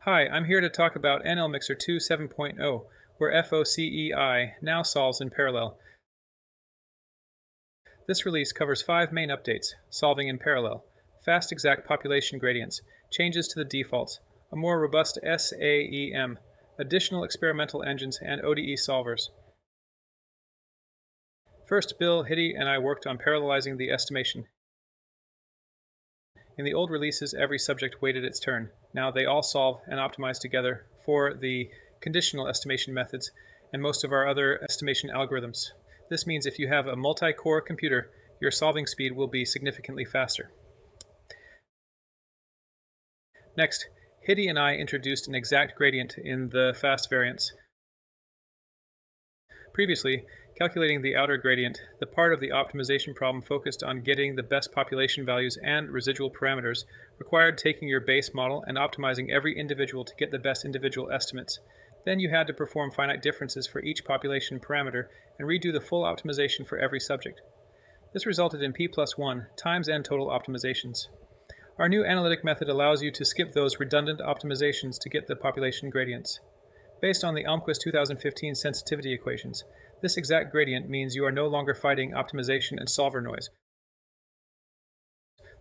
Hi, I'm here to talk about nlmixr2 7.0, where FOCEI now solves in parallel. This release covers 5 main updates: solving in parallel, fast exact population gradients, changes to the defaults, a more robust SAEM, additional experimental engines, and ODE solvers. First, Bill, Hiddy, and I worked on parallelizing the estimation. In the old releases, every subject waited its turn. Now they all solve and optimize together for the conditional estimation methods and most of our other estimation algorithms. This means if you have a multi-core computer, your solving speed will be significantly faster. Next, Hiddy and I introduced an exact gradient in the fast variants. Previously, calculating the outer gradient, the part of the optimization problem focused on getting the best population values and residual parameters, required taking your base model and optimizing every individual to get the best individual estimates. Then you had to perform finite differences for each population parameter and redo the full optimization for every subject. This resulted in P+1 times n total optimizations. Our new analytic method allows you to skip those redundant optimizations to get the population gradients. Based on the Almquist 2015 sensitivity equations, this exact gradient means you are no longer fighting optimization and solver noise.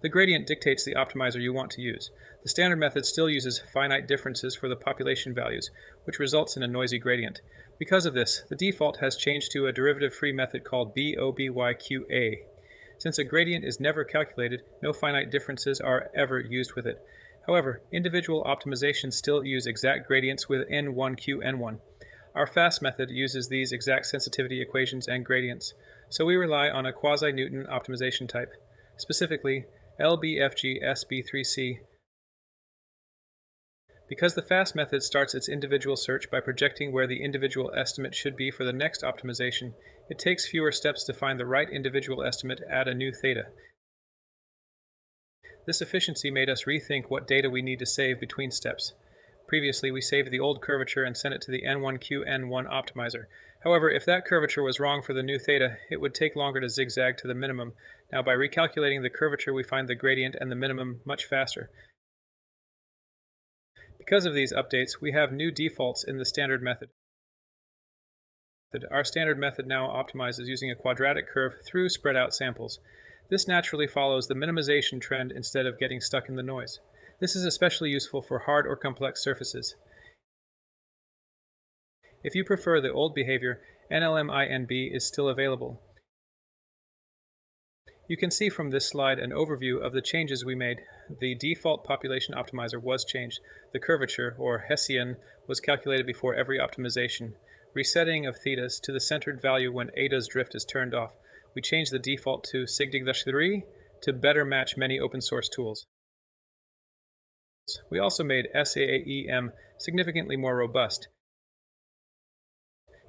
The gradient dictates the optimizer you want to use. The standard method still uses finite differences for the population values, which results in a noisy gradient. Because of this, the default has changed to a derivative-free method called BOBYQA. Since a gradient is never calculated, no finite differences are ever used with it. However, individual optimizations still use exact gradients with N1QN1. Our fast method uses these exact sensitivity equations and gradients, so we rely on a quasi-Newton optimization type, specifically LBFG-SB3C. Because the fast method starts its individual search by projecting where the individual estimate should be for the next optimization, it takes fewer steps to find the right individual estimate at a new theta. This efficiency made us rethink what data we need to save between steps. Previously, we saved the old curvature and sent it to the N1QN1 optimizer. However, if that curvature was wrong for the new theta, it would take longer to zigzag to the minimum. Now, by recalculating the curvature, we find the gradient and the minimum much faster. Because of these updates, we have new defaults in the standard method. Our standard method now optimizes using a quadratic curve through spread out samples. This naturally follows the minimization trend instead of getting stuck in the noise. This is especially useful for hard or complex surfaces. If you prefer the old behavior, nlmixr2 is still available. You can see from this slide an overview of the changes we made. The default population optimizer was changed. The curvature, or Hessian, was calculated before every optimization. Resetting of thetas to the centered value when eta's drift is turned off. We changed the default to sig-3 to better match many open source tools. We also made SAEM significantly more robust.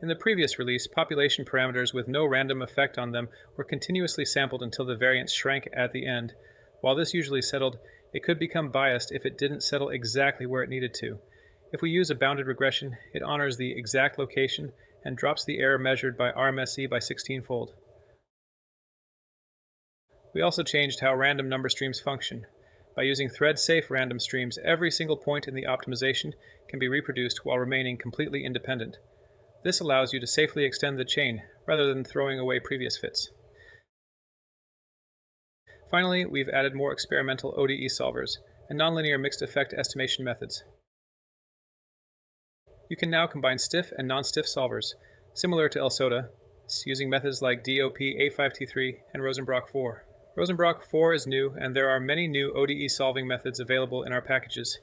In the previous release, population parameters with no random effect on them were continuously sampled until the variance shrank at the end. While this usually settled, it could become biased if it didn't settle exactly where it needed to. If we use a bounded regression, it honors the exact location and drops the error measured by RMSE by 16-fold. We also changed how random number streams function. By using thread-safe random streams, every single point in the optimization can be reproduced while remaining completely independent. This allows you to safely extend the chain, rather than throwing away previous fits. Finally, we've added more experimental ODE solvers and nonlinear mixed effect estimation methods. You can now combine stiff and non-stiff solvers, similar to LSOTA, using methods like DOP A5T3 and Rosenbrock 4. Rosenbrock 4 is new, and there are many new ODE solving methods available in our packages.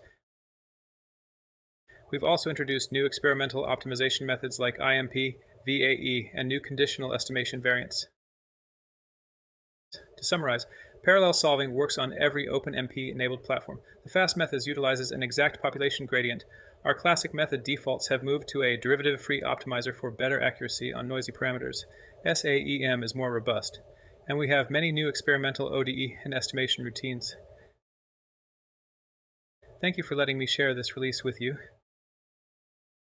We've also introduced new experimental optimization methods like IMP, VAE, and new conditional estimation variants. To summarize, parallel solving works on every OpenMP-enabled platform. The fast method utilizes an exact population gradient. Our classic method defaults have moved to a derivative-free optimizer for better accuracy on noisy parameters. SAEM is more robust. And we have many new experimental ODE and estimation routines. Thank you for letting me share this release with you.